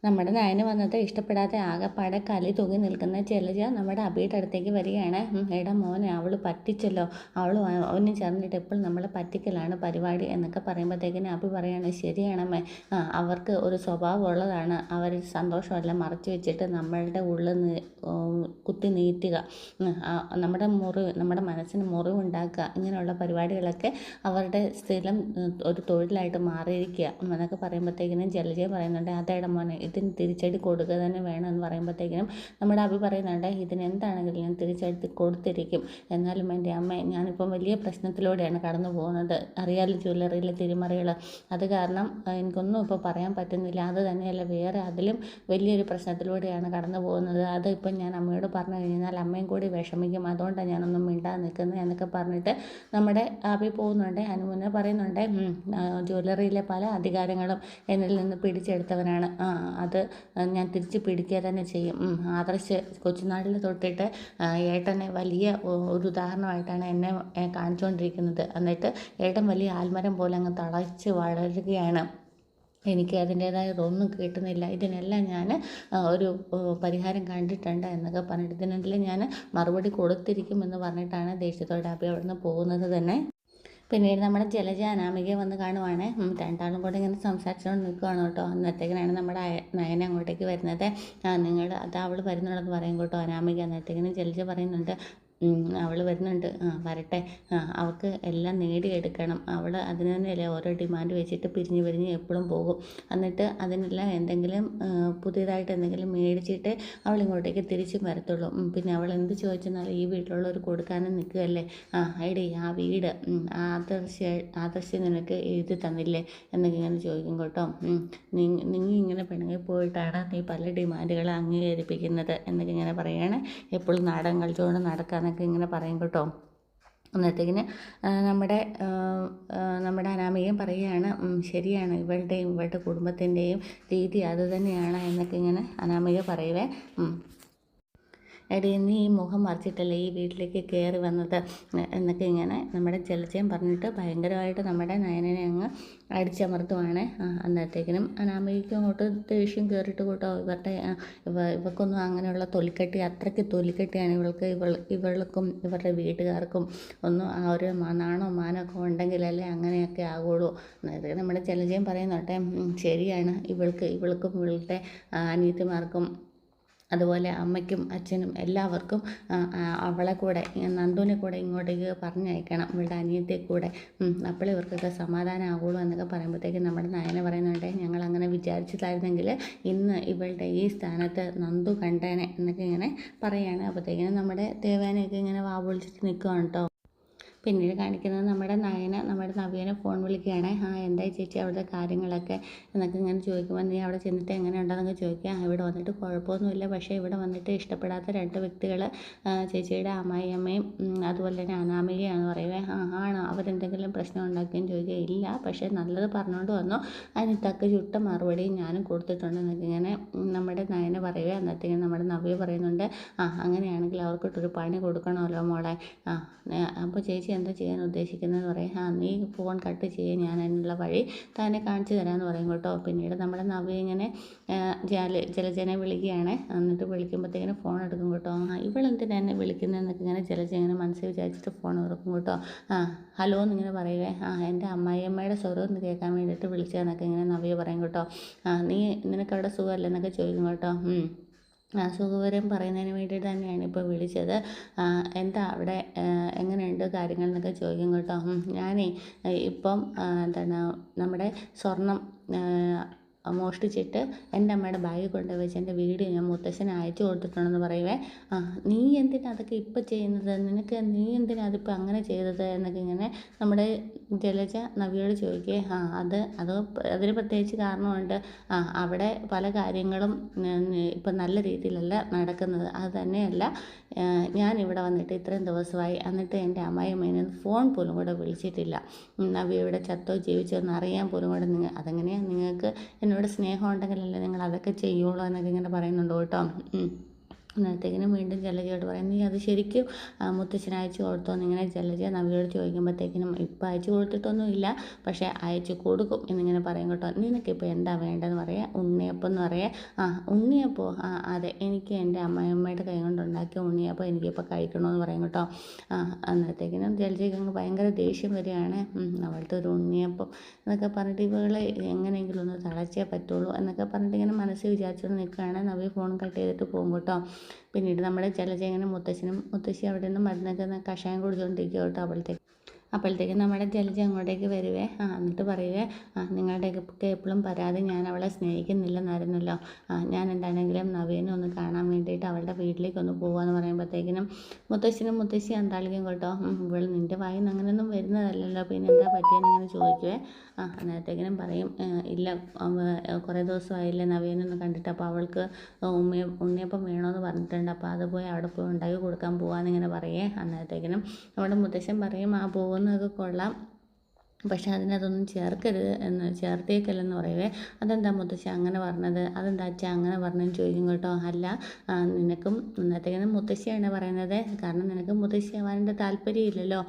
നമ്മുടെ നയന് വന്നത് ഇഷ്ടപ്പെടാതെ ആകെപ്പാടെ കലി തൂങ്ങി നിൽക്കുന്ന ജലജ നമ്മുടെ അബിയുടെ അടുത്തേക്ക് വരികയാണ്. എടാ മോനെ, അവൾ പറ്റിച്ചല്ലോ, അവളും അവനും ചേർന്നിട്ട് എപ്പോഴും നമ്മളെ പറ്റിക്കലാണ് പരിപാടി എന്നൊക്കെ പറയുമ്പോഴത്തേക്കിന് അബി പറയാണ്, ശരിയാണമ്മേ, അവർക്ക് ഒരു സ്വഭാവം ഉള്ളതാണ്, അവർ സന്തോഷമല്ല മറച്ചു വെച്ചിട്ട് നമ്മളുടെ ഉള്ളിൽ കുത്തി നീറ്റുക, നമ്മുടെ മനസ്സിന് മുറിവുണ്ടാക്കുക, ഇങ്ങനെയുള്ള പരിപാടികളൊക്കെ അവരുടെ സ്ഥിരം ഒരു തൊഴിലായിട്ട് മാറിയിരിക്കുക എന്നൊക്കെ പറയുമ്പോഴത്തേക്കിനും ജലജ പറയുന്നുണ്ട്, അതേടെ മോനെ, ഇതിന് തിരിച്ചടി കൊടുക്കുക തന്നെ വേണം എന്ന് പറയുമ്പോഴത്തേക്കിനും നമ്മുടെ അഭി പറയുന്നുണ്ട്, ഇതിനെന്താണെങ്കിലും ഞാൻ തിരിച്ചടി കൊടുത്തിരിക്കും, എന്നാലും എൻ്റെ അമ്മ, ഞാനിപ്പം വലിയ പ്രശ്നത്തിലൂടെയാണ് കടന്നു പോകുന്നത്, അറിയാലോ ജ്വല്ലറിയിലെ തിരിമറികൾ, അത് കാരണം എനിക്കൊന്നും ഇപ്പോൾ പറയാൻ പറ്റുന്നില്ല, അത് തന്നെയല്ല വേറെ അതിലും വലിയൊരു പ്രശ്നത്തിലൂടെയാണ് കടന്നു പോകുന്നത്, അത് ഇപ്പം ഞാൻ അമ്മയോട് പറഞ്ഞു കഴിഞ്ഞാൽ അമ്മയും കൂടി വിഷമിക്കും, അതുകൊണ്ടാണ് ഞാനൊന്നും മിണ്ടാതെ നിൽക്കുന്നത് എന്നൊക്കെ പറഞ്ഞിട്ട് നമ്മുടെ അഭി പോകുന്നുണ്ട്. അനുമുന്നെ പറയുന്നുണ്ട്, ജ്വല്ലറിയിലെ പല അധികാരങ്ങളും എന്നിൽ നിന്ന് പിടിച്ചെടുത്തവനാണ്, അത് ഞാൻ തിരിച്ച് പിടിക്കുക തന്നെ ചെയ്യും. ആദർശ് കൊച്ചുനാളിൽ തൊട്ടിട്ട് ഏട്ടനെ വലിയ ഒരു ഉദാഹരണമായിട്ടാണ് എന്നെ കാണിച്ചുകൊണ്ടിരിക്കുന്നത്, എന്നിട്ട് ഏട്ടൻ വലിയ ആൽമരം പോലെ അങ്ങ് തളച്ച് വളരുകയാണ്, എനിക്ക് അതിൻ്റേതായതൊന്നും കിട്ടുന്നില്ല, ഇതിനെല്ലാം ഞാൻ ഒരു പരിഹാരം കണ്ടിട്ടുണ്ട് എന്നൊക്കെ പറഞ്ഞിട്ട് ഇതിനെല്ലാം ഞാൻ മറുപടി കൊടുത്തിരിക്കുമെന്ന് പറഞ്ഞിട്ടാണ് ദേഷ്യത്തോടെ അഭി അവിടെ നിന്ന് പോകുന്നത് തന്നെ. പിന്നീട് നമ്മുടെ ജലജ അനാമിക വന്ന് കാണുവാണ്. രണ്ടാളും കൂടെ ഇങ്ങനെ സംസാരിച്ചുകൊണ്ട് നിൽക്കുകയാണ് കേട്ടോ. അന്നത്തേക്കിനാണ് നമ്മുടെ നയന അങ്ങോട്ടേക്ക് വരുന്നത്. നിങ്ങൾ അത് അവൾ വരുന്നുണ്ടെന്ന് പറയും കേട്ടോ അനാമിക. അന്നത്തേക്കിന് ജലജ പറയുന്നുണ്ട്, അവൾ വരുന്നുണ്ട്, വരട്ടെ, അവൾക്ക് എല്ലാം നേടിയെടുക്കണം, അവൾ അതിന് തന്നെയല്ലേ ഓരോ ഡിമാൻഡ് വെച്ചിട്ട് പിരിഞ്ഞ് പിരിഞ്ഞ് എപ്പോഴും പോകും, എന്നിട്ട് അതിനെല്ലാം എന്തെങ്കിലും പുതിയതായിട്ട് എന്തെങ്കിലും മേടിച്ചിട്ട് അവൾ ഇങ്ങോട്ടേക്ക് തിരിച്ചും വരത്തുള്ളൂ. പിന്നെ അവൾ എന്ത് ചോദിച്ചെന്നാൽ ഈ വീട്ടിലുള്ളവർ കൊടുക്കാനും നിൽക്കുകയല്ലേ, ഐഡി ആ വീട് ആദർശ് നിനക്ക് എഴുതി തന്നില്ലേ എന്നൊക്കെ ഇങ്ങനെ ചോദിക്കും കേട്ടോ. നീ ഇങ്ങനെ പെണ്ണുങ്ങൾ പോയിട്ടാണ് നീ പല ഡിമാൻഡുകൾ അംഗീകരിപ്പിക്കുന്നത് എന്നൊക്കെ ഇങ്ങനെ പറയുകയാണ്, എപ്പോഴും നാടകം കളിച്ചുകൊണ്ട് നടക്കാന്നൊക്കെ ഇങ്ങനെ പറയും കേട്ടോ. അന്നത്തേക്കിന് നമ്മുടെ അനാമികയും പറയുകയാണ്, ശരിയാണ്, ഇവളുടെ കുടുംബത്തിൻ്റെയും രീതി അതുതന്നെയാണ് എന്നൊക്കെ ഇങ്ങനെ അനാമിക പറയുവേ. എടീ, നീ ഈ മുഖം മറിച്ചിട്ടല്ലേ ഈ വീട്ടിലേക്ക് കയറി വന്നത് എന്നൊക്കെ ഇങ്ങനെ നമ്മുടെ ജലജയം പറഞ്ഞിട്ട് ഭയങ്കരമായിട്ട് നമ്മുടെ നയനനെ അങ്ങ് അടിച്ചമർത്തുവാണ്. അന്നത്തേക്കിനും അനാമികയ്ക്കും അങ്ങോട്ട് ദേഷ്യം കയറിയിട്ട് കൂട്ടോ, ഇവക്കൊന്നും അങ്ങനെയുള്ള തൊലിക്കെട്ടി, അത്രയ്ക്ക് തൊലിക്കെട്ടിയാണ് ഇവൾക്കും ഇവരുടെ വീട്ടുകാർക്കും ഒന്നും ആ ഒരു നാണോ മാനമൊക്കെ ഉണ്ടെങ്കിലല്ലേ അങ്ങനെയൊക്കെ ആകുള്ളൂ. അന്നത്തേക്ക് നമ്മുടെ ജലജയം പറയുന്നോട്ടെ, ശരിയാണ്, ഇവൾക്കും ഇവളുടെ അനിയത്തിമാർക്കും അതുപോലെ അമ്മയ്ക്കും അച്ഛനും എല്ലാവർക്കും അവളെ കൂടെ നന്ദുവിനെ കൂടെ ഇങ്ങോട്ടേക്ക് പറഞ്ഞയക്കണം, ഇവളുടെ അനിയത്തെ കൂടെ, അപ്പോൾ ഇവർക്കൊക്കെ സമാധാനം ആകുള്ളൂ എന്നൊക്കെ പറയുമ്പോഴത്തേക്കും നമ്മുടെ നയന പറയുന്നുണ്ട്, ഞങ്ങളങ്ങനെ വിചാരിച്ചതായിരുന്നെങ്കിൽ ഇന്ന് ഇവളുടെ ഈ സ്ഥാനത്ത് നന്ദു കണ്ടേനെ എന്നൊക്കെ ഇങ്ങനെ പറയുകയാണ്. അപ്പോഴത്തേക്കിനും നമ്മുടെ ദേവാനയൊക്കെ ഇങ്ങനെ വാവൊളിച്ചിട്ട് നിൽക്കുകയാണ് കേട്ടോ. പിന്നീട് കാണിക്കുന്നത് നമ്മുടെ നവ്യനെ ഫോൺ വിളിക്കുകയാണ്. എന്തായി ചേച്ചി അവിടുത്തെ കാര്യങ്ങളൊക്കെ എന്നൊക്കെ ഇങ്ങനെ ചോദിക്കുമ്പോൾ, നീ അവിടെ ചെന്നിട്ട് എങ്ങനെയുണ്ടെന്നൊക്കെ ചോദിക്കുക. ഇവിടെ വന്നിട്ട് കുഴപ്പമൊന്നുമില്ല, പക്ഷേ ഇവിടെ വന്നിട്ട് ഇഷ്ടപ്പെടാത്ത 2 വ്യക്തികൾ ചേച്ചിയുടെ അമ്മായിയമ്മയും അതുപോലെ തന്നെ അനാമികയാണെന്ന് പറയുവേ. ആണോ, അവരെന്തെങ്കിലും പ്രശ്നം ഉണ്ടാക്കുകയും ചോദിക്കുക, ഇല്ല, പക്ഷേ നല്ലത് പറഞ്ഞുകൊണ്ട് വന്നു, അതിന് തക്ക ചുട്ട മറുപടിയും ഞാനും കൊടുത്തിട്ടുണ്ട് എന്നൊക്കെ ഇങ്ങനെ നമ്മുടെ നയന പറയുക. അന്നത്തേക്കും നമ്മുടെ നവ്യ പറയുന്നുണ്ട്, അങ്ങനെയാണെങ്കിൽ അവർക്കിട്ടൊരു പണി കൊടുക്കണമല്ലോ മോളെ, അപ്പോൾ ചേച്ചി എന്താ ചെയ്യാൻ ഉദ്ദേശിക്കുന്നതെന്ന് പറയും. നീ ഫോൺ കട്ട് ചെയ്യുക, ഞാൻ അതിനുള്ള വഴി തന്നെ കാണിച്ചു തരാമെന്ന് പറയും കേട്ടോ. പിന്നീട് നമ്മുടെ നവ്യ ഇങ്ങനെ ജലജനെ വിളിക്കുകയാണ്. എന്നിട്ട് വിളിക്കുമ്പോഴത്തേക്കിനും ഫോൺ എടുക്കും കേട്ടോ. ഇവളെന്തിനാ എന്നെ വിളിക്കുന്നതെന്നൊക്കെ ഇങ്ങനെ ജലജ ഇങ്ങനെ മനസ്സിൽ വിചാരിച്ചിട്ട് ഫോൺ എടുക്കും കേട്ടോ. ഹലോ എന്നിങ്ങനെ പറയുവേ. എൻ്റെ അമ്മായിയമ്മയുടെ സ്വരം ഒന്ന് കേൾക്കാൻ വേണ്ടിയിട്ട് വിളിച്ചതെന്നൊക്കെ ഇങ്ങനെ നവ്യ പറയും കേട്ടോ. നിനക്കവിടെ സുഖമല്ലേ എന്നൊക്കെ ചോദിക്കും കേട്ടോ. സുഖവിവരം പറയുന്നതിന് വേണ്ടിയിട്ട് തന്നെയാണ് ഇപ്പോൾ വിളിച്ചത്, എന്താ അവിടെ എങ്ങനെയുണ്ട് കാര്യങ്ങൾ എന്നൊക്കെ ചോദിക്കും കേട്ടോ. ഞാനേ ഇപ്പം എന്താണ് നമ്മുടെ സ്വർണം മോഷ്ടിച്ചിട്ട് എൻ്റെ അമ്മയുടെ ബാഗിൽ കൊണ്ടുപോയി വെച്ച് എൻ്റെ വീഡിയോ ഞാൻ മുത്തശ്ശന് അയച്ചു കൊടുത്തിട്ടുണ്ടെന്ന് പറയുവേ. നീ എന്തിനാ അതൊക്കെ ഇപ്പം ചെയ്യുന്നത്, നീ എന്തിനാ അതിപ്പോൾ അങ്ങനെ ചെയ്തത് എന്നൊക്കെ ഇങ്ങനെ നമ്മുടെ ജലജ നവ്യയോട് ചോദിക്കേ. അതിന് പ്രത്യേകിച്ച് കാരണമുണ്ട്, അവിടെ പല കാര്യങ്ങളും ഇപ്പം നല്ല രീതിയിലല്ല നടക്കുന്നത്, അത് തന്നെയല്ല ഞാൻ ഇവിടെ വന്നിട്ട് ഇത്രയും ദിവസമായി, എന്നിട്ട് എൻ്റെ അമ്മായിയമ്മേനെ ഫോൺ പോലും കൂടെ വിളിച്ചിട്ടില്ല, നവ്യ ഇവിടെ ചത്തോ ജീവിച്ചോ എന്ന് അറിയാൻ പോലും കൂടെ അതെങ്ങനെയാണ്, നിങ്ങൾക്ക് എന്നോട് സ്നേഹം ഉണ്ടെങ്കിലല്ലേ നിങ്ങൾ അതൊക്കെ ചെയ്യുള്ളൂ എന്നൊക്കെ ഇങ്ങനെ പറയുന്നുണ്ട് കേട്ടോ. അന്നേരത്തേക്കിനും വീണ്ടും ജലജയോട് പറയും, നീ അത് ശരിക്കും മുത്തശ്ശന് അയച്ചു കൊടുത്തോ എന്നിങ്ങനെ ജലജ നവിയോട് ചോദിക്കുമ്പോഴത്തേക്കിനും ഇപ്പം അയച്ചു കൊടുത്തിട്ടൊന്നുമില്ല, പക്ഷേ അയച്ചു കൊടുക്കും എന്നിങ്ങനെ പറയും കേട്ടോ. നിനക്കിപ്പോൾ എന്താ വേണ്ടതെന്ന് പറയാം. ഉണ്ണിയപ്പം എന്ന് പറയാം. ഉണ്ണിയപ്പോ അതെ, എനിക്ക് എൻ്റെ അമ്മയമ്മയുടെ കൈ കൊണ്ട് ഉണ്ടാക്കിയ ഉണ്ണിയപ്പം എനിക്കിപ്പോൾ കഴിക്കണമെന്ന് പറയും കേട്ടോ. അന്നേരത്തേക്കിനും ജലജയ്ക്ക് അങ്ങ് ഭയങ്കര ദേഷ്യം വരികയാണ്. അവളുടെ ഒരു ഉണ്ണിയപ്പം എന്നൊക്കെ പറഞ്ഞിട്ട് ഇവളെ എങ്ങനെയെങ്കിലും ഒന്ന് തളച്ചേ പറ്റുള്ളൂ എന്നൊക്കെ പറഞ്ഞിട്ട് ഇങ്ങനെ മനസ്സിൽ വിചാരിച്ചുകൊണ്ട് നിൽക്കുകയാണ്. നവി ഫോൺ കട്ട് ചെയ്തിട്ട് പോകും കേട്ടോ. പിന്നീട് നമ്മുടെ ജലജ ഇങ്ങനെ മുത്തശ്ശി അവിടെ നിന്ന് മരുന്നൊക്കെ കഷായം കുടിച്ചുകൊണ്ടിരിക്കുക കേട്ടോ. അപ്പോഴത്തേക്കും നമ്മുടെ ജലജ അങ്ങോട്ടേക്ക് വരുവേ. എന്നിട്ട് പറയുവേ, നിങ്ങളുടെയൊക്കെ എപ്പോഴും പരാതി ഞാൻ അവളെ സ്നേഹിക്കുന്നില്ലെന്നായിരുന്നല്ലോ. ഞാൻ എന്താണെങ്കിലും നവീനെ ഒന്ന് കാണാൻ വേണ്ടിയിട്ട് അവളുടെ വീട്ടിലേക്ക് ഒന്ന് പോകാമെന്ന് പറയുമ്പോഴത്തേക്കിനും മുത്തശ്ശി അന്താളിക്കും കേട്ടോ. ഇവൾ നിൻ്റെ വായിൽ നിന്ന് അങ്ങനെയൊന്നും വരുന്നതല്ലല്ലോ, പിന്നെ എന്താ പറ്റിയെന്നിങ്ങനെ ചോദിക്കുവേ. അന്നേരത്തേക്കിനും പറയും, ഇല്ല കുറേ ദിവസമായില്ലേ നവീനൊന്ന് കണ്ടിട്ട്, അപ്പോൾ അവൾക്ക് ഉണ്ണിയപ്പം വേണമെന്ന് പറഞ്ഞിട്ടുണ്ട്, അപ്പോൾ അത് പോയി അവിടെ പോയി ഉണ്ടാക്കി കൊടുക്കാൻ പോകാമെന്നിങ്ങനെ പറയേ. അന്നേരത്തേക്കിനും നമ്മുടെ മുത്തശ്ശൻ പറയും, പോകുന്നതൊക്കെ കൊള്ളാം, പക്ഷെ അതിനകത്തൊന്നും ചേർത്തേക്കല്ലെന്ന് പറയുവേ. അതെന്താ മുത്തശ്ശി അങ്ങനെ പറഞ്ഞത്, അതെന്താ അച്ഛാ അങ്ങനെ പറഞ്ഞതെന്ന് ചോദിക്കും കേട്ടോ. അല്ല, നിനക്കും ഇന്നത്തേക്കിനും മുത്തശ്ശിയാണ് പറയുന്നത്, കാരണം നിനക്ക് മുത്തശ്ശിയാവാൻ്റെ താല്പര്യമില്ലല്ലോ.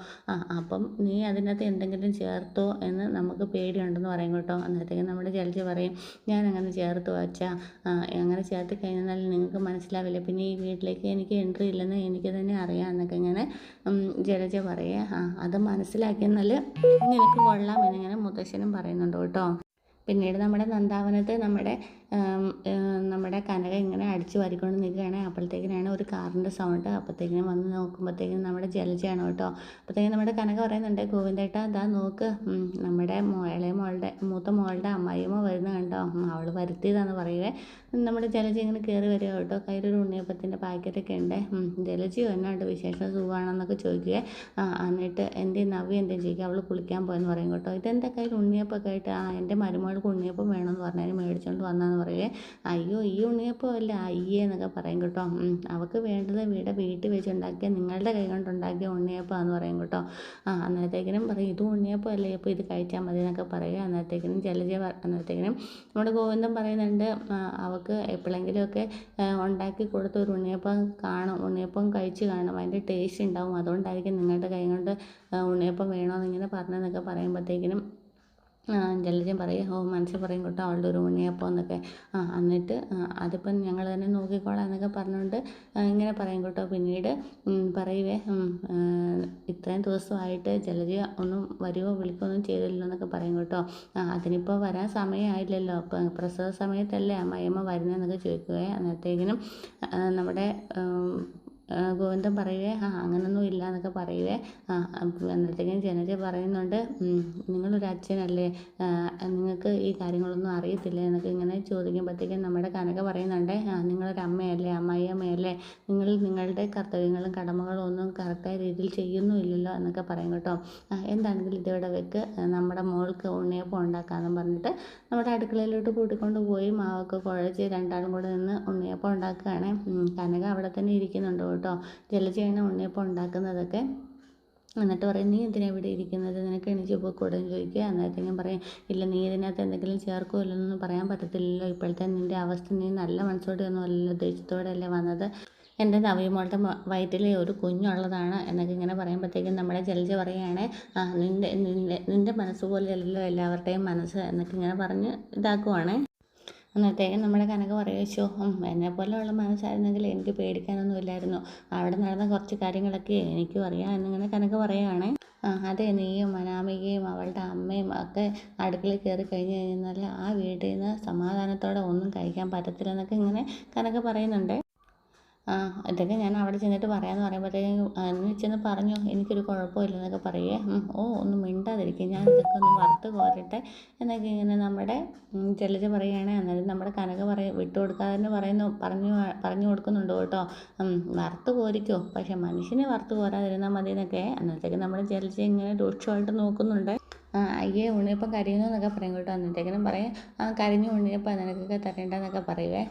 അപ്പം നീ അതിനകത്ത് എന്തെങ്കിലും ചേർത്തോ എന്ന് നമുക്ക് പേടിയുണ്ടെന്ന് പറയും കേട്ടോ. അന്നത്തേക്കും നമ്മുടെ ജലജ പറയും, ഞാൻ അങ്ങനെ ചേർത്തു അച്ഛാ, അങ്ങനെ ചേർത്ത് കഴിഞ്ഞാൽ നിങ്ങൾക്ക് മനസ്സിലാവില്ല, പിന്നെ ഈ വീട്ടിലേക്ക് എനിക്ക് എൻട്രി ഇല്ലെന്ന് എനിക്ക് തന്നെ അറിയാം എന്നൊക്കെ ഇങ്ങനെ ജലജ പറയേ. അത് മനസ്സിലാക്കിയെന്നാൽ നിനക്ക് കൊള്ളാം എന്നിങ്ങനെ മുത്തശ്ശനും പറയുന്നുണ്ട് കേട്ടോ. പിന്നീട് നമ്മുടെ നന്ദാവനത്ത് നമ്മുടെ കനക ഇങ്ങനെ അടിച്ചു വാരിക്കൊണ്ട് നിൽക്കുകയാണ്. അപ്പോഴത്തേക്കിനാണ് ഒരു കാറിൻ്റെ സൗണ്ട്. അപ്പോഴത്തേക്കിനും വന്ന് നോക്കുമ്പോഴത്തേക്കിനും നമ്മുടെ ജലജയാണ് കേട്ടോ. അപ്പോഴത്തേക്കും നമ്മുടെ കനക പറയുന്നുണ്ട്, ഗോവിന്ദേട്ടാ അതാ നോക്ക്, നമ്മുടെ മൂത്ത മോളുടെ അമ്മായിയമ്മ വരുന്ന കണ്ടോ, അവൾ വരുത്തിയതാണെന്ന് പറയുവേ. നമ്മുടെ ജലജ ഇങ്ങനെ കയറി വരിക കേട്ടോ. കയ്യിലൊരു ഉണ്ണിയപ്പത്തിൻ്റെ പാക്കറ്റൊക്കെ ഉണ്ട്. ജലജയോ എന്നാണ്ട് വിശേഷം സുഖമാണെന്നൊക്കെ ചോദിക്കുകയെ. എന്നിട്ട് നവ്യ എന്തേ ചോദിക്കുക, അവൾ കുളിക്കാൻ പോയെന്ന് പറയും കേട്ടോ. ഇതെൻ്റെ കയ്യിൽ ഉണ്ണിയപ്പൊക്കെ ആയിട്ട്, എൻ്റെ മരുമകൾക്ക് ഉണ്ണിയപ്പം വേണമെന്ന് പറഞ്ഞാൽ മേടിച്ചുകൊണ്ട് വന്നതെന്ന് പറയുവേ. അയ്യോ ഈ ഉണ്ണിയപ്പം അല്ല അയ്യേ എന്നൊക്കെ പറയും കേട്ടോ. അവൾക്ക് വേണ്ടത് വീട്ടിൽ വെച്ചുണ്ടാക്കിയ നിങ്ങളുടെ കൈ കൊണ്ടുണ്ടാക്കിയ ഉണ്ണിയപ്പമാണെന്ന് പറയും കേട്ടോ. അന്നേരത്തേക്കിനും പറയും, ഇത് ഉണ്ണിയപ്പം അല്ലേ, അപ്പോൾ ഇത് കഴിച്ചാൽ മതി എന്നൊക്കെ പറയുക. അന്നേരത്തേക്കിനും നമ്മുടെ ഗോവിന്ദൻ പറയുന്നുണ്ട്, അവൾക്ക് എപ്പോഴെങ്കിലുമൊക്കെ ഉണ്ടാക്കി കൊടുത്ത ഒരു ഉണ്ണിയപ്പം കഴിച്ച് കാണും, അതിൻ്റെ ടേസ്റ്റ് ഉണ്ടാവും, അതുകൊണ്ടായിരിക്കും നിങ്ങളുടെ കൈ കൊണ്ട് ഉണ്ണിയപ്പം വേണമെന്നിങ്ങനെ പറഞ്ഞതെന്നൊക്കെ പറയുമ്പോഴത്തേക്കിനും ജലജൻ പറയും, മനസ്സിൽ പറയും കേട്ടോ അവളുടെ ഒരു ഉണ്ണിയപ്പം എന്നൊക്കെ. എന്നിട്ട് അതിപ്പം ഞങ്ങൾ തന്നെ നോക്കിക്കോളാം എന്നൊക്കെ പറഞ്ഞുകൊണ്ട് ഇങ്ങനെ പറയും കേട്ടോ. പിന്നീട് പറയുവേ, ഇത്രയും ദിവസമായിട്ട് ജലജ ഒന്നും വരുവോ വിളിക്കുകയൊന്നും ചെയ്തില്ലല്ലോ എന്നൊക്കെ പറയും കേട്ടോ. അതിനിപ്പോൾ വരാൻ സമയമായില്ലല്ലോ, അപ്പം പ്രസവ സമയത്തല്ലേ അമ്മായിയമ്മ വരുന്നതെന്നൊക്കെ ചോദിക്കുകയെ. അന്നേരത്തേക്കിനും നമ്മുടെ ഗോവിന്ദൻ പറയുവേ, അങ്ങനൊന്നും ഇല്ല എന്നൊക്കെ പറയുവേ. അന്നേരത്തേക്കും ജലജ പറയുന്നുണ്ട്, നിങ്ങളൊരു അച്ഛനല്ലേ, നിങ്ങൾക്ക് ഈ കാര്യങ്ങളൊന്നും അറിയത്തില്ലേ എന്നൊക്കെ ഇങ്ങനെ ചോദിക്കുമ്പോഴത്തേക്കും നമ്മുടെ കനക പറയുന്നുണ്ട്, നിങ്ങളൊരു അമ്മയല്ലേ, അമ്മായിയമ്മയല്ലേ, നിങ്ങൾ നിങ്ങളുടെ കർത്തവ്യങ്ങളും കടമകളും ഒന്നും കറക്റ്റായ രീതിയിൽ ചെയ്യുന്നുമില്ലല്ലോ എന്നൊക്കെ പറയും കേട്ടോ. എന്താണെങ്കിലും ഇതിവിടെ വെക്ക്, നമ്മുടെ മോൾക്ക് ഉണ്ണിയപ്പം ഉണ്ടാക്കാമെന്ന് പറഞ്ഞിട്ട് നമ്മുടെ അടുക്കളയിലോട്ട് കൂട്ടിക്കൊണ്ട് പോയി മാവൊക്കെ കുഴച്ച് രണ്ടാളും കൂടെ നിന്ന് ഉണ്ണിയപ്പം ഉണ്ടാക്കുകയാണ്. കനക അവിടെ തന്നെ ഇരിക്കുന്നുണ്ട് കേട്ടോ. ജലജയാണ് ഉണ്ണിയപ്പം ഉണ്ടാക്കുന്നതൊക്കെ. എന്നിട്ട് പറയും, നീ എന്തിനാണ് ഇവിടെ ഇരിക്കുന്നത്, നിനക്ക് എണീച്ച് പോയിക്കൂടെ എന്ന് ചോദിക്കുക. അന്നേരത്തേക്കും പറയും, ഇല്ല നീ ഇതിനകത്ത് എന്തെങ്കിലും ചേർക്കുമല്ലോ പറയാൻ പറ്റത്തില്ലല്ലോ, ഇപ്പോഴത്തെ നിൻ്റെ അവസ്ഥ നീ നല്ല മനസ്സോടെ ഒന്നും അല്ലല്ലോ, ദേഷ്യത്തോടെ അല്ലേ വന്നത്, എൻ്റെ നവ്യമോളുടെ വയറ്റിൽ ഒരു കുഞ്ഞുള്ളതാണ് എന്നൊക്കെ ഇങ്ങനെ പറയുമ്പോഴത്തേക്കും നമ്മുടെ ജലജ പറയുകയാണ്, നിൻ്റെ മനസ്സ് പോലെയല്ലല്ലോ എല്ലാവരുടെയും മനസ്സ് എന്നൊക്കെ ഇങ്ങനെ പറഞ്ഞ് ഇതാക്കുവാണ്. അന്നത്തേക്കും നമ്മുടെ കനക പറയുക, എന്നെപ്പോലെയുള്ള മനസ്സായിരുന്നെങ്കിൽ എനിക്ക് പേടിക്കാനൊന്നും ഇല്ലായിരുന്നു, അവിടെ നടന്ന കുറച്ച് കാര്യങ്ങളൊക്കെ എനിക്കും അറിയാം എന്നിങ്ങനെ കനക പറയുകയാണ്. അതെ, നീയും അനാമികയും അവളുടെ അമ്മയും ഒക്കെ അടുക്കളയിൽ കയറി കഴിഞ്ഞ് കഴിഞ്ഞാൽ ആ വീട്ടിൽ നിന്ന് സമാധാനത്തോടെ ഒന്നും കഴിക്കാൻ പറ്റത്തില്ലെന്നൊക്കെ ഇങ്ങനെ കനക പറയുന്നുണ്ട്. ഇതൊക്കെ ഞാൻ അവിടെ ചെന്നിട്ട് പറയാമെന്ന് പറയുമ്പോഴത്തേക്കും നീ ചെന്ന് പറഞ്ഞോ, എനിക്കൊരു കുഴപ്പമില്ലെന്നൊക്കെ പറയുകയെ. ഒന്നും മിണ്ടാതിരിക്കും, ഞാൻ ഇതൊക്കെ ഒന്ന് വറുത്ത് കോരട്ടെ എന്നൊക്കെ ഇങ്ങനെ നമ്മുടെ ജലജ പറയുകയാണ്. അന്നേരം നമ്മുടെ കനക വിട്ടു കൊടുക്കാതെ പറഞ്ഞു കൊടുക്കുന്നുണ്ട് കേട്ടോ. വറുത്ത് കോരിക്കോ, പക്ഷെ മനുഷ്യനെ വറുത്ത് കോരാതിരുന്നാൽ മതി എന്നൊക്കെ. അന്നത്തേക്ക് നമ്മുടെ ജലജ ഇങ്ങനെ രൂക്ഷമായിട്ട് നോക്കുന്നുണ്ട്. അയ്യേ ഉണ്ണിയപ്പം കരിയുന്നു എന്നൊക്കെ പറയും കേട്ടോ. എന്നിട്ടെങ്കിലും പറയും കരിഞ്ഞു ഉണ്ണിയപ്പം നിനക്കൊക്കെ തരേണ്ടതെന്നൊക്കെ പറയുവേ.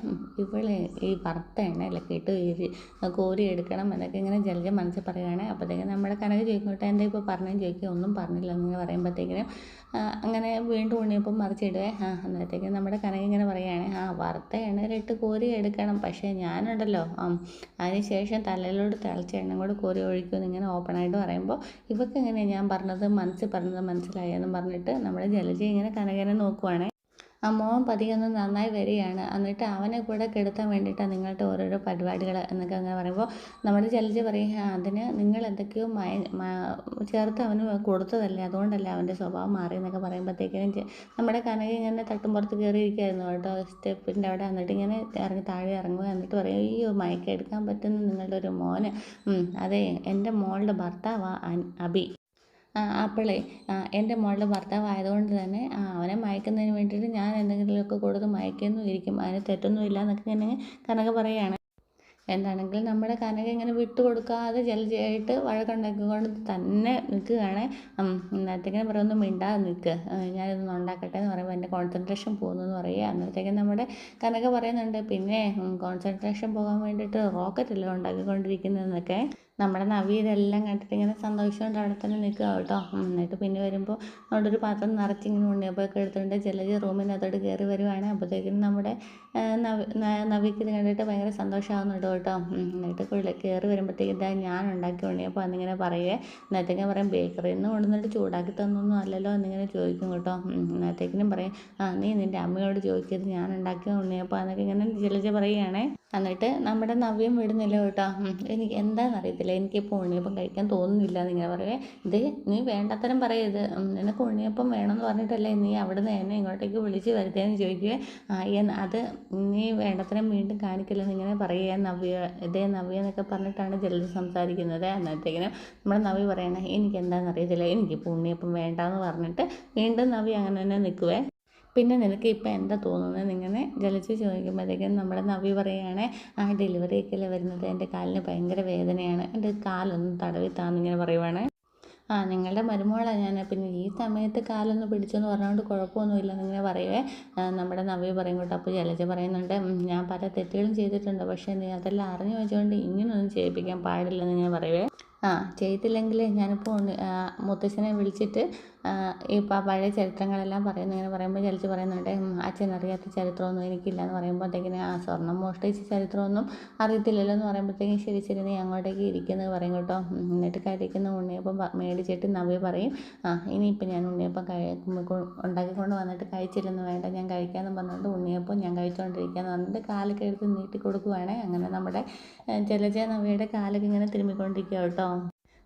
ഇവള് ഈ വറുത്ത എണ്ണയിലൊക്കെ ഇട്ട് കോരി എടുക്കണം എന്നൊക്കെ ഇങ്ങനെ ജലജ മനസ്സിൽ പറയുകയാണ്. അപ്പോഴത്തേക്കും നമ്മുടെ കനക ചോദിക്കും കേട്ടോ, എന്താ ഇപ്പോൾ പറഞ്ഞതെന്ന് ചോദിക്കുക. ഒന്നും പറഞ്ഞില്ല എന്നിങ്ങനെ പറയുമ്പോഴത്തേക്കിനും അങ്ങനെ വീണ്ടും ഉണ്ണിയപ്പം മറിച്ചിടുവേ. അന്നേരത്തേക്കും നമ്മുടെ കനക ഇങ്ങനെ പറയുകയാണ്, വറുത്ത എണ്ണയിലിട്ട് കോരി എടുക്കണം, പക്ഷേ ഞാനുണ്ടല്ലോ അതിന് ശേഷം തലയിലോട്ട് തിളച്ച എണ്ണ കൂടെ കോരി ഒഴിക്കുമെന്ന് ഇങ്ങനെ ഓപ്പണായിട്ട് പറയുമ്പോൾ ഇവർക്ക് എങ്ങനെയാണ് ഞാൻ പറഞ്ഞത് മനസ്സിലായെന്നും പറഞ്ഞിട്ട് നമ്മുടെ ജലജ ഇങ്ങനെ കനകനെ നോക്കുവാണേ. മോൻ പതിയൊന്ന് നന്നായി വരികയാണ്, എന്നിട്ട് അവനെ കൂടെ കെടുത്താൻ വേണ്ടിയിട്ടാണ് നിങ്ങളുടെ ഓരോരോ പരിപാടികൾ എന്നൊക്കെ അങ്ങനെ പറയുമ്പോൾ നമ്മുടെ ജലജ പറയും, അതിന് നിങ്ങൾ എന്തൊക്കെയോ ചേർത്ത് അവന് കൊടുത്തതല്ലേ, അതുകൊണ്ടല്ലേ അവൻ്റെ സ്വഭാവം മാറി എന്നൊക്കെ പറയുമ്പോഴത്തേക്കിനും നമ്മുടെ കനക ഇങ്ങനെ തട്ടുംപുറത്ത് കയറിയിരിക്കുകയായിരുന്നു കേട്ടോ, സ്റ്റെപ്പിൻ്റെ അവിടെ. എന്നിട്ട് ഇങ്ങനെ താഴെ ഇറങ്ങുക. എന്നിട്ട് പറയും, അയ്യോ മയക്കെടുക്കാൻ പറ്റുന്ന നിങ്ങളുടെ ഒരു മോന്, അതെ എൻ്റെ മോളുടെ ഭർത്താവാണ് അബി. അപ്പോളേ എൻ്റെ മോളുടെ ഭർത്താവായതുകൊണ്ട് തന്നെ അവനെ മയക്കുന്നതിന് വേണ്ടിയിട്ട് ഞാൻ എന്തെങ്കിലുമൊക്കെ കൊടുത്ത് മയക്കൊന്നും ഇരിക്കും, അതിന് തെറ്റൊന്നും ഇല്ല എന്നൊക്കെ ഞാൻ കനക പറയുകയാണ്. എന്താണെങ്കിലും നമ്മുടെ കനക ഇങ്ങനെ വിട്ടുകൊടുക്കാതെ ജലജയായിട്ട് വഴക്കുണ്ടാക്കിക്കൊണ്ട് തന്നെ നിൽക്കുകയാണ്. അന്നേരത്തേക്കിനും പറയുമൊന്നും മിണ്ടാതെ നിൽക്കുക, ഞാനിതൊന്നും ഉണ്ടാക്കട്ടെ എന്ന് പറയുമ്പോൾ എൻ്റെ കോൺസെൻട്രേഷൻ പോകുന്നു എന്ന് പറയുക. അന്നേരത്തേക്കും നമ്മുടെ കനക പറയുന്നുണ്ട്, പിന്നെ കോൺസെൻട്രേഷൻ പോകാൻ വേണ്ടിയിട്ട് റോക്കറ്റല്ലേ ഉണ്ടാക്കിക്കൊണ്ടിരിക്കുന്നതെന്നൊക്കെ. നമ്മുടെ നവി ഇതെല്ലാം കണ്ടിട്ട് ഇങ്ങനെ സന്തോഷമുണ്ട് അവിടെ തന്നെ നിൽക്കുക കേട്ടോ. എന്നിട്ട് പിന്നെ വരുമ്പോൾ അവിടെ ഒരു പാത്രം നിറച്ചിങ്ങനെ ഉണ്ണിയപ്പമൊക്കെ എടുത്തുകൊണ്ട് ജലജ റൂമിനകത്തോട്ട് കയറി വരുവാണ്. അപ്പോഴത്തേക്കും നമ്മുടെ നവിക്ക് ഇത് കണ്ടിട്ട് ഭയങ്കര സന്തോഷമാകുന്നുണ്ട് കേട്ടോ. എന്നിട്ട് കയറി വരുമ്പോഴത്തേക്കും ഇതാ ഞാൻ ഉണ്ടാക്കി ഉണ്ണിയപ്പം എന്നിങ്ങനെ പറയുക. എന്നത്തേക്കും പറയും, ബേക്കറിയിൽ നിന്ന് കൊണ്ടുവന്നിട്ട് ചൂടാക്കി തന്നൊന്നും അല്ലല്ലോ എന്നിങ്ങനെ ചോദിക്കും കേട്ടോ. എന്നത്തേക്കിനും പറയും, നീ നിൻ്റെ അമ്മയോട് ചോദിക്കരുത്, ഞാൻ ഉണ്ടാക്കിയ ഉണ്ണിയപ്പം എന്നൊക്കെ ഇങ്ങനെ ജലജ പറയുകയാണേ. എന്നിട്ട് നമ്മുടെ നവ്യം വിടുന്നില്ല കേട്ടോ. എനിക്ക് എന്താണെന്ന് അറിയത്തില്ല, എനിക്കിപ്പോൾ ഉണ്ണിയപ്പം കഴിക്കാൻ തോന്നുന്നില്ല എന്നിങ്ങനെ പറയുവേ. ഇത് നീ വേണ്ടത്തരം പറയരുത്, നിനക്ക് ഉണ്ണിയപ്പം വേണമെന്ന് പറഞ്ഞിട്ടല്ലേ നീ അവിടുന്ന് എന്നെ ഇങ്ങോട്ടേക്ക് വിളിച്ച് വരുത്തിയെന്ന് ചോദിക്കുകയെ. അത് നീ വേണ്ടത്തരം വീണ്ടും കാണിക്കില്ലെന്ന് ഇങ്ങനെ പറയുക നവ്യ എന്നൊക്കെ പറഞ്ഞിട്ടാണ് ജലജ സംസാരിക്കുന്നത്. അന്നത്തേക്കിനും നമ്മുടെ നവ്യ പറയണേ, എനിക്ക് എന്താണെന്ന് അറിയത്തില്ല, എനിക്കിപ്പോൾ ഉണ്ണിയപ്പം വേണ്ടാന്ന് പറഞ്ഞിട്ട് വീണ്ടും നവ്യ അങ്ങനെ തന്നെ നിൽക്കുവേ. പിന്നെ നിനക്ക് ഇപ്പം എന്താ തോന്നുന്നത് എന്നിങ്ങനെ ജലജ ചോദിക്കുമ്പോഴത്തേക്കും നമ്മുടെ നവ്യ പറയുകയാണെ, ഡെലിവറിയൊക്കെയല്ലേ വരുന്നത്, എൻ്റെ കാലിന് ഭയങ്കര വേദനയാണ്, എൻ്റെ കാലൊന്ന് തടവിത്താന്നിങ്ങനെ പറയുവാണ്. നിങ്ങളുടെ മരുമോളാണ് ഞാൻ, പിന്നെ ഈ സമയത്ത് കാലൊന്ന് പിടിച്ചെന്ന് പറഞ്ഞുകൊണ്ട് കുഴപ്പമൊന്നുമില്ല എന്നിങ്ങനെ പറയുവേ. നമ്മുടെ നവ്യ പറയും കേട്ടോ. അപ്പോൾ ജലജ പറയുന്നുണ്ട്, ഞാൻ പല തെറ്റുകളും ചെയ്തിട്ടുണ്ട്, പക്ഷേ നീ അതെല്ലാം അറിഞ്ഞു വെച്ചുകൊണ്ട് ഇങ്ങനെയൊന്നും ചെയ്യിപ്പിക്കാൻ പാടില്ലെന്നിങ്ങനെ പറയുവേ. ചെയ്തില്ലെങ്കിൽ ഞാനിപ്പോൾ മുത്തശ്ശനെ വിളിച്ചിട്ട് ഈ പഴയ ചരിത്രങ്ങളെല്ലാം പറയുന്നു ഇങ്ങനെ പറയുമ്പോൾ ജലജ പറയുന്നുണ്ട്, അച്ഛനറിയാത്ത ചരിത്രമൊന്നും എനിക്കില്ല എന്ന് പറയുമ്പോഴത്തേക്കിന് സ്വർണം മോഷ്ടിച്ച ചരിത്രമൊന്നും അറിയത്തില്ലല്ലോ എന്ന് പറയുമ്പോഴത്തേക്കും ശരി ശരി നീ അങ്ങോട്ടേക്ക് ഇരിക്കുന്നത് പറയും കേട്ടോ. എന്നിട്ട് കഴിക്കുന്ന ഉണ്ണിയപ്പം മേടിച്ചിട്ട് നവ്യ പറയും, ഇനിയിപ്പോൾ ഞാൻ ഉണ്ണിയപ്പം ഉണ്ടാക്കിക്കൊണ്ട് വന്നിട്ട് കഴിച്ചില്ലെന്ന് വേണ്ട, ഞാൻ കഴിക്കാമെന്ന് പറഞ്ഞുകൊണ്ട് ഉണ്ണിയപ്പം ഞാൻ കഴിച്ചുകൊണ്ടിരിക്കുകയെന്ന് പറഞ്ഞിട്ട് കാലൊക്കെ എടുത്ത് നീട്ടി കൊടുക്കുവാണ്. അങ്ങനെ നമ്മുടെ ജലജ നവ്യയുടെ കാലൊക്കെ ഇങ്ങനെ തിരുമ്മിക്കൊണ്ടിരിക്കുക കേട്ടോ.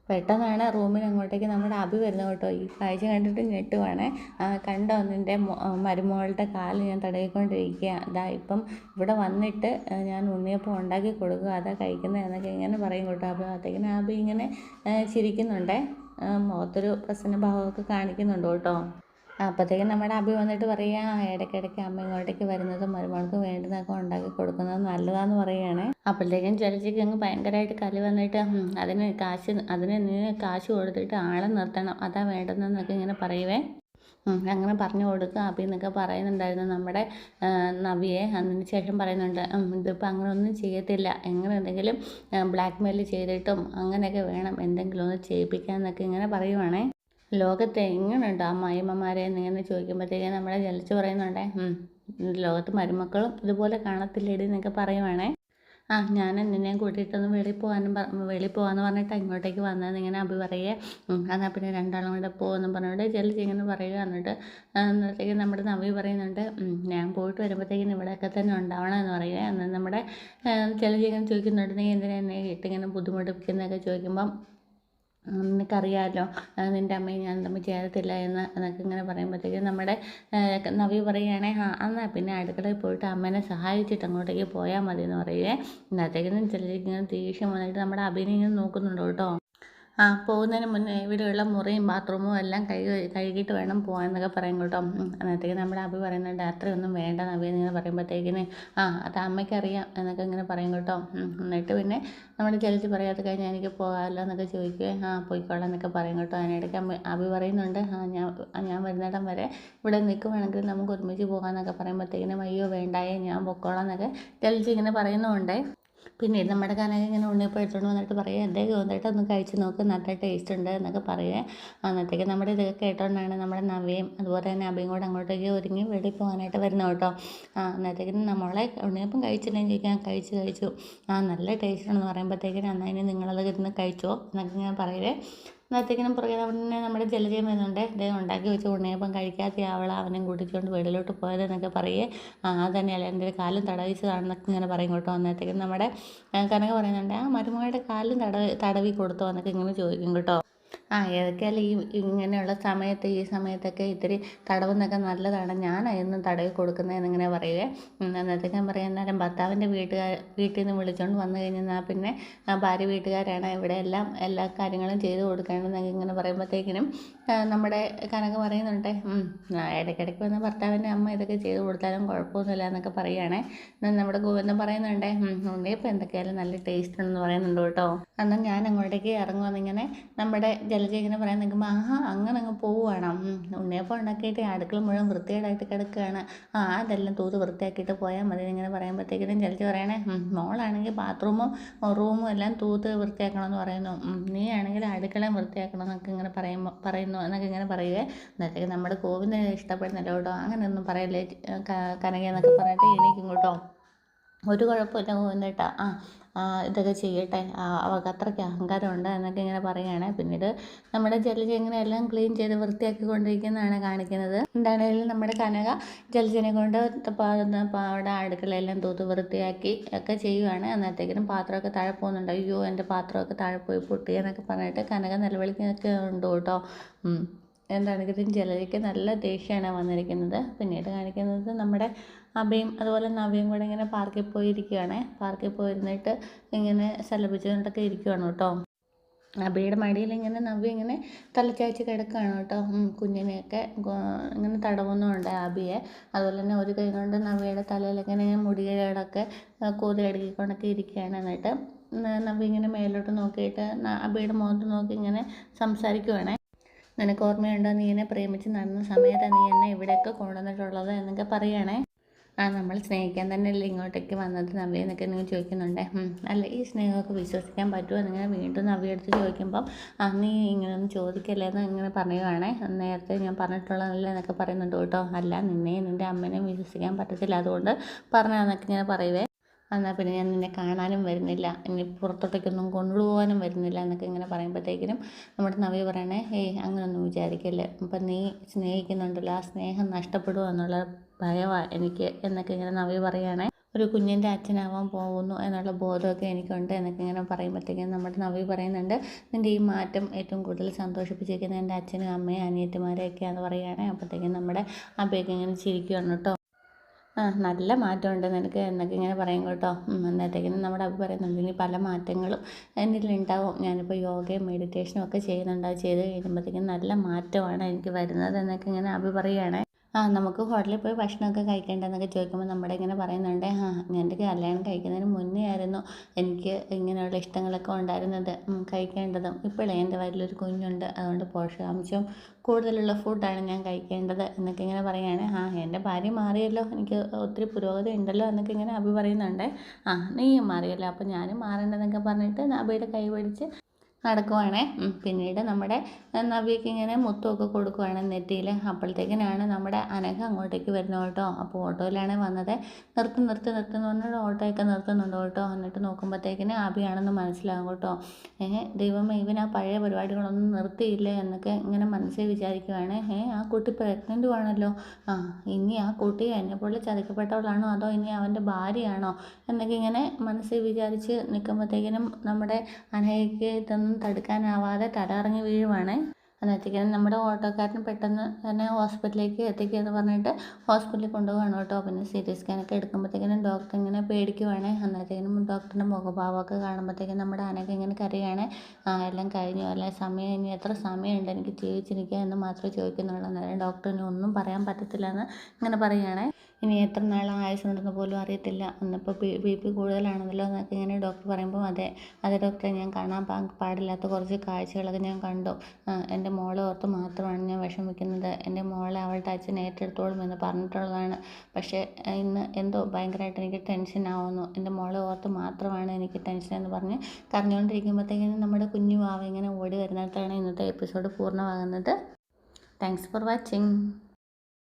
പെട്ടെന്നാണ് റൂമിന് അങ്ങോട്ടേക്ക് നമ്മുടെ അഭി വരുന്നത് കേട്ടോ. ഈ കാഴ്ച കണ്ടിട്ട് ഞെട്ടുവാണ്. കണ്ടോ നിൻ്റെ മരുമകളുടെ കാല് ഞാൻ തടവിക്കൊണ്ടിരിക്കുക, അതാ ഇപ്പം ഇവിടെ വന്നിട്ട് ഞാൻ ഉണ്ണിയപ്പം ഉണ്ടാക്കി കൊടുക്കുക, അതാ കഴിക്കുന്നത് എന്നൊക്കെ ഇങ്ങനെ പറയും കേട്ടോ. അപ്പോൾ അത്തേക്കിന് അഭി ഇങ്ങനെ ചിരിക്കുന്നുണ്ടേ, മുഖത്തൊരു പ്രസന്നഭാവമൊക്കെ കാണിക്കുന്നുണ്ട് കേട്ടോ. അപ്പോഴത്തേക്കും നമ്മുടെ അഭി വന്നിട്ട് പറയുക, ഇടയ്ക്കിടയ്ക്ക് അമ്മ ഇങ്ങോട്ടേക്ക് വരുന്നതും മരുമകൾക്ക് വേണ്ടുന്നതൊക്കെ ഉണ്ടാക്കി കൊടുക്കുന്നത് നല്ലതാന്ന് പറയുകയാണ്. അപ്പോഴത്തേക്കും ജലജയ്ക്ക് അങ്ങ് ഭയങ്കരമായിട്ട് കലി വന്നിട്ട് അതിന് നീ കാശ് കൊടുത്തിട്ട് ആളെ നിർത്തണം, അതാ വേണ്ടുന്നതെന്നൊക്കെ ഇങ്ങനെ പറയുവേ. അങ്ങനെ പറഞ്ഞു കൊടുക്കുക അഭി എന്നൊക്കെ പറയുന്നുണ്ടായിരുന്നു നമ്മുടെ നവിയെ. അതിന് ശേഷം പറയുന്നുണ്ട്, ഇതിപ്പോൾ അങ്ങനെ ഒന്നും ചെയ്യത്തില്ല, എങ്ങനെ എന്തെങ്കിലും ബ്ലാക്ക് മെയിൽ ചെയ്തിട്ടും അങ്ങനെയൊക്കെ വേണം എന്തെങ്കിലും ഒന്ന് ചെയ്യിപ്പിക്കാമെന്നൊക്കെ ഇങ്ങനെ പറയുവാണേ. ലോകത്ത് എങ്ങനെയുണ്ടോ അമ്മായിയമ്മമാരെ എന്നിങ്ങനെ ചോദിക്കുമ്പോഴത്തേക്കും നമ്മുടെ ജലജ പറയുന്നുണ്ടേ, ലോകത്ത് മരുമക്കളും ഇതുപോലെ കാണത്തില്ലേടി എന്നൊക്കെ പറയുവാണേ. ഞാൻ നിന്നെയും കൂട്ടിയിട്ടൊന്ന് വെളിയിൽ പോകാമെന്ന് പറഞ്ഞിട്ട് ഇങ്ങോട്ടേക്ക് വന്നതെന്ന് ഇങ്ങനെ അഭി പറയുക. എന്നാൽ പിന്നെ രണ്ടാളും കൂടെ പോകുമെന്ന് പറഞ്ഞുകൊണ്ട് ജലജ ഇങ്ങനെ പറയുക. എന്നിട്ടേക്ക് നമ്മുടെ നവി പറയുന്നുണ്ട്, ഞാൻ പോയിട്ട് വരുമ്പോഴത്തേക്കും ഇവിടെയൊക്കെ തന്നെ ഉണ്ടാവണം എന്ന് പറയുക. എന്നാൽ നമ്മുടെ ജലജ ഇങ്ങനെ ചോദിക്കുന്നുണ്ട്, നീ എന്തിനാ എന്നെ ഇട്ടിങ്ങനെ ബുദ്ധിമുട്ടിപ്പിക്കുന്നതൊക്കെ ചോദിക്കുമ്പം നിനക്കറിയാമല്ലോ നിൻ്റെ അമ്മയും ഞാൻ തമ്മിൽ ചേരത്തില്ല എന്നൊക്കെ ഇങ്ങനെ പറയുമ്പോഴത്തേക്കും നമ്മുടെ നവി പറയുകയാണെ, എന്നാൽ പിന്നെ അടുക്കളയിൽ പോയിട്ട് അമ്മേനെ സഹായിച്ചിട്ട് അങ്ങോട്ടേക്ക് പോയാൽ മതി എന്ന് പറയുകയെ. ഇന്നത്തേക്കും ചിലർക്ക് ഇങ്ങനെ ദേഷ്യം വന്നിട്ട് നമ്മുടെ അഭിനെ ഇങ്ങനെ നോക്കുന്നുണ്ട് കേട്ടോ. പോകുന്നതിന് മുന്നേ ഇവിടെയുള്ള മുറിയും ബാത്റൂമും എല്ലാം കഴുകിയിട്ട് വേണം പോകാമെന്നൊക്കെ പറയും കേട്ടോ. അന്നത്തേക്ക് നമ്മുടെ അഭി പറയുന്നുണ്ട് അത്രയൊന്നും വേണ്ട നവ്യ എന്നിങ്ങനെ പറയുമ്പോഴത്തേക്കിന് അത് അമ്മയ്ക്കറിയാം എന്നൊക്കെ ഇങ്ങനെ പറയും കേട്ടോ. എന്നിട്ട് പിന്നെ നമ്മുടെ ജലജി പറയാതെ കഴിഞ്ഞാൽ എനിക്ക് പോകാമല്ലോ എന്നൊക്കെ ചോദിക്കുകയും പോയിക്കോളാം എന്നൊക്കെ പറയും കേട്ടോ. അതിനിടയ്ക്ക് അഭി പറയുന്നുണ്ട് ഞാൻ വരുന്നിടം വരെ ഇവിടെ നിൽക്കുവാണെങ്കിൽ നമുക്ക് ഒരുമിച്ച് പോകാമെന്നൊക്കെ പറയുമ്പോഴത്തേക്കിനും അയ്യോ വേണ്ടായേ ഞാൻ പൊക്കോളാം എന്നൊക്കെ ജലജി ഇങ്ങനെ പറയുന്നുണ്ട്. പിന്നീട് നമ്മുടെ കനക ഇങ്ങനെ ഉണ്ണിയപ്പം എടുത്തുകൊണ്ട് വന്നിട്ട് പറയുക എൻ്റെ ഗോതേട്ട ഒന്ന് കഴിച്ച് നോക്ക് നല്ല ടേസ്റ്റ് ഉണ്ട് എന്നൊക്കെ പറയുക. അന്നത്തേക്ക് നമ്മുടെ ഇതൊക്കെ കേട്ടോണ്ടാണ് നമ്മുടെ നവ്യയും അതുപോലെ തന്നെ അഭിയും കൂടെ അങ്ങോട്ടേക്ക് ഒരുങ്ങി വെളിയിൽ പോകാനായിട്ട് വരുന്നത് കേട്ടോ. അന്നത്തേക്കിനും നമ്മളെ ഉണ്ണിയപ്പം കഴിച്ചില്ലെങ്കിൽ ചോദിക്കാൻ കഴിച്ചു നല്ല ടേസ്റ്റ് ഉണ്ടെന്ന് പറയുമ്പോഴത്തേക്കിനും എന്നാൽ ഇനി നിങ്ങളത് ഇരുന്ന് കഴിച്ചോ എന്നൊക്കെ ഞാൻ പറയുവേ. അന്നത്തേക്കിനും പുറകെ പിന്നെ നമ്മുടെ ജലജയം വരുന്നുണ്ട് അദ്ദേഹം ഉണ്ടാക്കി വെച്ച ഉണ്ണിയപ്പം കഴിക്കാത്ത അവനെയും കൂട്ടിക്കൊണ്ട് വെളിയിലോട്ട് പോയത് എന്നൊക്കെ പറയുകയെ തന്നെയല്ല എൻ്റെ കാലും തടവിച്ചതാണെന്നൊക്കെ ഇങ്ങനെ പറയും കേട്ടോ. അന്നത്തേക്കും നമ്മുടെ കനക പറയുന്നുണ്ട് മരുമകളുടെ കാലും തടവി കൊടുത്തോ എന്നൊക്കെ ഇങ്ങനെ ചോദിക്കും കേട്ടോ. ഏതൊക്കെയാലും ഇങ്ങനെയുള്ള ഈ സമയത്തൊക്കെ ഇത്തിരി തടവുന്നൊക്കെ നല്ലതാണ്, ഞാനായിരുന്നു തടവി കൊടുക്കുന്നതെന്നിങ്ങനെ പറയുവേ. അന്നത്തേക്കും പറയാം എന്നാലും ഭർത്താവിൻ്റെ വീട്ടിൽ നിന്ന് വിളിച്ചുകൊണ്ട് വന്നു കഴിഞ്ഞാൽ പിന്നെ ഭാര്യ വീട്ടുകാരാണ് ഇവിടെ എല്ലാ കാര്യങ്ങളും ചെയ്തു കൊടുക്കേണ്ടതെന്നൊക്കെ ഇങ്ങനെ പറയുമ്പോഴത്തേക്കിനും നമ്മുടെ കനക പറയുന്നുണ്ട് ഇടയ്ക്കിടയ്ക്ക് വന്ന് ഭർത്താവിൻ്റെ അമ്മ ഇതൊക്കെ ചെയ്തു കൊടുത്താലും കുഴപ്പമൊന്നുമില്ല എന്നൊക്കെ പറയുകയാണേ. നമ്മുടെ ഗോവിന്ദൻ പറയുന്നുണ്ട് ഉണ്ണിയപ്പം എന്തൊക്കെയായാലും നല്ല ടേസ്റ്റ് ഉണ്ടെന്ന് പറയുന്നുണ്ട് കേട്ടോ. എന്നാൽ ഞാൻ അങ്ങോട്ടേക്ക് ഇറങ്ങുമെന്നിങ്ങനെ നമ്മുടെ ജലജ ഇങ്ങനെ പറയാൻ നിൽക്കുമ്പോൾ അങ്ങനെ അങ്ങ് പോവുകയാണ്. ഉണ്ണിയപ്പം ഉണ്ടാക്കിയിട്ട് അടുക്കള മുഴുവൻ വൃത്തികേടായിട്ട് കിടക്കുകയാണ്, അതെല്ലാം തൂത്ത് വൃത്തിയാക്കിയിട്ട് പോയാൽ മതി ഇങ്ങനെ പറയുമ്പോഴത്തേക്കിനും ജലജ പറയണേ മോളാണെങ്കിൽ ബാത്റൂമും റൂമും എല്ലാം തൂത്ത് വൃത്തിയാക്കണമെന്ന് പറയുന്നു, നീ ആണെങ്കിൽ അടുക്കളയും വൃത്തിയാക്കണം എന്നൊക്കെ ഇങ്ങനെ പറയുന്നു എന്നൊക്കെ ഇങ്ങനെ പറയുവേ. എന്നിട്ടേക്ക് നമ്മുടെ ഗോവിന്ദനെ ഇഷ്ടപ്പെടുന്നില്ല കേട്ടോ. അങ്ങനെയൊന്നും പറയല്ലേ കനക എന്നൊക്കെ പറഞ്ഞിട്ട് എണീക്കും കേട്ടോ. ഒരു കുഴപ്പമില്ല ഗോവിന്ദേട്ടാ, ഇതൊക്കെ ചെയ്യട്ടെ, അവൾക്ക് അത്രയ്ക്ക് അഹങ്കാരമുണ്ട് എന്നൊക്കെ ഇങ്ങനെ പറയുകയാണ്. പിന്നീട് നമ്മുടെ ജലജ ഇങ്ങനെ എല്ലാം ക്ലീൻ ചെയ്ത് വൃത്തിയാക്കിക്കൊണ്ടിരിക്കുന്നതാണ് കാണിക്കുന്നത്. എന്താണെങ്കിലും നമ്മുടെ കനക ജലജനെ കൊണ്ട് അവിടെ അടുക്കളയെല്ലാം തൂത്ത് വൃത്തിയാക്കി ഒക്കെ ചെയ്യുവാണ്. അന്നത്തേക്കിനും പാത്രമൊക്കെ താഴെ പോകുന്നുണ്ട്. അയ്യോ എൻ്റെ പാത്രമൊക്കെ താഴെ പോയി പൊട്ടി എന്നൊക്കെ പറഞ്ഞിട്ട് കനക നിലവിളിക്കുന്നൊക്കെ ഉണ്ട് കേട്ടോ. എന്താണെങ്കിലും ജലജയ്ക്ക് നല്ല ദേഷ്യമാണ് വന്നിരിക്കുന്നത്. പിന്നീട് കാണിക്കുന്നത് നമ്മുടെ അഭയും അതുപോലെ നവ്യയും കൂടെ ഇങ്ങനെ പാർക്കിൽ പോയിരിക്കുകയാണ്. പാർക്കിൽ പോയിരുന്നിട്ട് ഇങ്ങനെ സല്ലപിച്ചുകൊണ്ടൊക്കെ ഇരിക്കുകയാണ് കേട്ടോ. അബിയുടെ മടിയിൽ ഇങ്ങനെ നവ്യ ഇങ്ങനെ തലച്ചായ്ച്ച് കിടക്കുകയാണ് കേട്ടോ. കുഞ്ഞിനെയൊക്കെ ഇങ്ങനെ തടവുന്നുണ്ട് അബിയെ. അതുപോലെ തന്നെ ഒരു കൈ കൊണ്ട് നവ്യയുടെ തലയിലൊക്കെ ഇങ്ങനെ മുടികളൊക്കെ കോതി അടുക്കിക്കൊണ്ടൊക്കെ ഇരിക്കുകയാണ്. എന്നിട്ട് നവ്യ ഇങ്ങനെ മേലോട്ട് നോക്കിയിട്ട് അബിയുടെ മുഖത്ത് നോക്കി ഇങ്ങനെ സംസാരിക്കുവാണ്. നിനക്ക് ഓർമ്മയുണ്ടോ നീ എന്നെ പ്രേമിച്ച് നടന്ന സമയത്താണ് നീ എന്നെ ഇവിടെയൊക്കെ കൊണ്ടുവന്നിട്ടുള്ളത് എന്നൊക്കെ പറയുകയാണേ. നമ്മൾ സ്നേഹിക്കാൻ തന്നെയല്ലേ ഇങ്ങോട്ടേക്ക് വന്നത് നവ്യ എന്നൊക്കെ നിങ്ങൾ ചോദിക്കുന്നുണ്ട്. അല്ല ഈ സ്നേഹമൊക്കെ വിശ്വസിക്കാൻ പറ്റുമോ എന്നിങ്ങനെ വീണ്ടും നവ്യ എടുത്ത് ചോദിക്കുമ്പം നീ ഇങ്ങനെയൊന്നും ചോദിക്കല്ലേ എന്ന് ഇങ്ങനെ പറയുകയാണേ. നേരത്തെ ഞാൻ പറഞ്ഞിട്ടുള്ളതല്ലേ എന്നൊക്കെ പറയുന്നുണ്ട് കേട്ടോ. അല്ല നിന്നെയും നിൻ്റെ അമ്മേനെയും വിശ്വസിക്കാൻ പറ്റത്തില്ല, അതുകൊണ്ട് പറഞ്ഞതെന്നൊക്കെ ഇങ്ങനെ പറയുവേ. എന്നാൽ പിന്നെ ഞാൻ നിന്നെ കാണാനും വരുന്നില്ല, ഇനി പുറത്തോട്ടേക്കൊന്നും കൊണ്ടുപോകാനും വരുന്നില്ല എന്നൊക്കെ ഇങ്ങനെ പറയുമ്പോഴത്തേക്കിനും നമ്മുടെ നവ്യ പറയണേ അങ്ങനെയൊന്നും വിചാരിക്കല്ലേ, ഇപ്പം നീ സ്നേഹിക്കുന്നുണ്ടല്ലോ ആ സ്നേഹം നഷ്ടപ്പെടുമോ എന്നുള്ള ഭയമാണ് എനിക്ക് എന്നൊക്കെ ഇങ്ങനെ നവ്യ പറയുകയാണേ. ഒരു കുഞ്ഞിൻ്റെ അച്ഛനാവാൻ പോകുന്നു എന്നുള്ള ബോധമൊക്കെ എനിക്കുണ്ട് എന്നൊക്കെ ഇങ്ങനെ പറയുമ്പോഴത്തേക്കും നമ്മുടെ നവ്യ പറയുന്നുണ്ട് നിൻ്റെ ഈ മാറ്റം ഏറ്റവും കൂടുതൽ സന്തോഷിപ്പിച്ചിരിക്കുന്നത് എൻ്റെ അച്ഛനും അമ്മയും അനിയത്തിമാരെയൊക്കെയാണെന്ന് പറയുകയാണേ. അപ്പോഴത്തേക്കും നമ്മുടെ അമ്മയൊക്കെ ഇങ്ങനെ ചിരിക്കുകയാണ് കേട്ടോ. നല്ല മാറ്റമുണ്ട് നിനക്ക് എന്നൊക്കെ ഇങ്ങനെ പറയും കേട്ടോ. അന്നത്തേക്കിനും നമ്മുടെ അഭി പറയുന്നുണ്ട് ഇനി പല മാറ്റങ്ങളും എന്നിലുണ്ടാവും, ഞാനിപ്പോൾ യോഗയും മെഡിറ്റേഷനും ഒക്കെ ചെയ്യുന്നുണ്ട്, അത് ചെയ്ത് കഴിയുമ്പോഴത്തേക്കും നല്ല മാറ്റമാണ് എനിക്ക് വരുന്നത് എന്നൊക്കെ ഇങ്ങനെ അഭി പറയുകയാണ്. നമുക്ക് ഹോട്ടലിൽ പോയി ഭക്ഷണമൊക്കെ കഴിക്കേണ്ടതെന്നൊക്കെ ചോദിക്കുമ്പോൾ നമ്മുടെ ഇങ്ങനെ പറയുന്നുണ്ട് എൻ്റെ കല്യാണം കഴിക്കുന്നതിന് മുന്നേ ആയിരുന്നു എനിക്ക് ഇങ്ങനെയുള്ള ഇഷ്ടങ്ങളൊക്കെ ഉണ്ടായിരുന്നത്, കഴിക്കേണ്ടതും. ഇപ്പോഴേ എൻ്റെ വയറ്റിലൊരു കുഞ്ഞുണ്ട്, അതുകൊണ്ട് പോഷകാംശം കൂടുതലുള്ള ഫുഡാണ് ഞാൻ കഴിക്കേണ്ടത് എന്നൊക്കെ ഇങ്ങനെ പറയുകയാണ്. എൻ്റെ ഭാര്യ മാറിയല്ലോ, എനിക്ക് ഒത്തിരി പുരോഗതി ഉണ്ടല്ലോ എന്നൊക്കെ ഇങ്ങനെ അഭി പറയുന്നുണ്ട്. നീയും മാറിയല്ലോ, അപ്പോൾ ഞാനും മാറേണ്ടതെന്നൊക്കെ പറഞ്ഞിട്ട് അഭിയുടെ കൈ പിടിച്ച് നടക്കുവാണേ. പിന്നീട് നമ്മുടെ നവ്യയ്ക്ക് ഇങ്ങനെ മുത്തമൊക്കെ കൊടുക്കുവാണ് നെറ്റിയിൽ. അപ്പോഴത്തേക്കിനാണ് നമ്മുടെ അനഘ അങ്ങോട്ടേക്ക് വരുന്നത് കേട്ടോ. അപ്പോൾ ഓട്ടോയിലാണ് വന്നത്. നിർത്തുന്നു പറഞ്ഞിട്ട് ഓട്ടോയൊക്കെ നിർത്തുന്നുണ്ട് കേട്ടോ. എന്നിട്ട് നോക്കുമ്പോഴത്തേക്കിന് അഭിയാണെന്ന് മനസ്സിലാകും കേട്ടോ. ദൈവമേ ഇവൻ ആ പഴയ പരിപാടികളൊന്നും നിർത്തിയില്ലേ എന്നൊക്കെ ഇങ്ങനെ മനസ്സിൽ വിചാരിക്കുവാണ്. ആ കുട്ടി പ്രഗ്നൻ്റ് ആണല്ലോ, ഇനി ആ കുട്ടി എന്നെപ്പോലെ ചതിക്കപ്പെട്ടവളാണോ അതോ ഇനി അവൻ്റെ ഭാര്യയാണോ എന്നൊക്കെ ഇങ്ങനെ മനസ്സിൽ വിചാരിച്ച് നിൽക്കുമ്പോഴത്തേക്കിനും നമ്മുടെ അനഘയ്ക്ക് ഇതൊന്നും തടുക്കാനാവാതെ തലകറങ്ങി വീഴുവാണ്. അന്നേരത്തേക്കും നമ്മുടെ ഓട്ടോക്കാരൻ പെട്ടെന്ന് തന്നെ ഹോസ്പിറ്റലിലേക്ക് എത്തിക്കുക എന്ന് പറഞ്ഞിട്ട് ഹോസ്പിറ്റലിൽ കൊണ്ടുപോവാണ് കേട്ടോ. പിന്നെ CT സ്കാനൊക്കെ എടുക്കുമ്പോഴത്തേക്കിനും ഡോക്ടർ ഇങ്ങനെ പേടിക്കുവാണ്. അന്നേരത്തേക്കിനും ഡോക്ടറിൻ്റെ മുഖഭാവമൊക്കെ കാണുമ്പോഴത്തേക്കും നമ്മുടെ അനഘ ഇങ്ങനെ കരയാണ്. എല്ലാം കഴിഞ്ഞു, അല്ല സമയം ഇനി എത്ര സമയമുണ്ട് എനിക്ക് ജീവിച്ചിരിക്കുക എന്ന് മാത്രമേ ചോദിക്കുന്നുള്ളൂ. അന്നേരം ഡോക്ടറിന് ഒന്നും പറയാൻ പറ്റത്തില്ല എന്ന് ഇങ്ങനെ പറയുകയാണ്. ഇനി എത്ര നാൾ ആയുസ്സുണ്ടെന്ന് പോലും അറിയത്തില്ല, ഇന്നിപ്പോൾ BP കൂടുതലാണല്ലോ എന്നൊക്കെ ഇങ്ങനെ ഡോക്ടർ പറയുമ്പോൾ അതെ ഡോക്ടറെ, ഞാൻ കാണാൻ പാടില്ലാത്ത കുറച്ച് കാഴ്ചകളൊക്കെ ഞാൻ കണ്ടു. എൻ്റെ മോളെ ഓർത്ത് മാത്രമാണ് ഞാൻ വിഷമിക്കുന്നത്. എൻ്റെ മോളെ അവളുടെ അച്ഛൻ ഏറ്റെടുത്തോളും എന്ന് പറഞ്ഞിട്ടുള്ളതാണ്. പക്ഷേ ഇന്ന് എന്തോ ഭയങ്കരമായിട്ട് എനിക്ക് ടെൻഷൻ ആവുന്നു. എൻ്റെ മോളെ ഓർത്ത് മാത്രമാണ് എനിക്ക് ടെൻഷൻ എന്ന് പറഞ്ഞ് കരഞ്ഞുകൊണ്ടിരിക്കുമ്പോഴത്തേക്കും നമ്മുടെ കുഞ്ഞു വാവ ഇങ്ങനെ ഓടി വരുന്നിടത്താണ് ഇന്നത്തെ എപ്പിസോഡ് പൂർണ്ണമാകുന്നത്. Thanks for watching.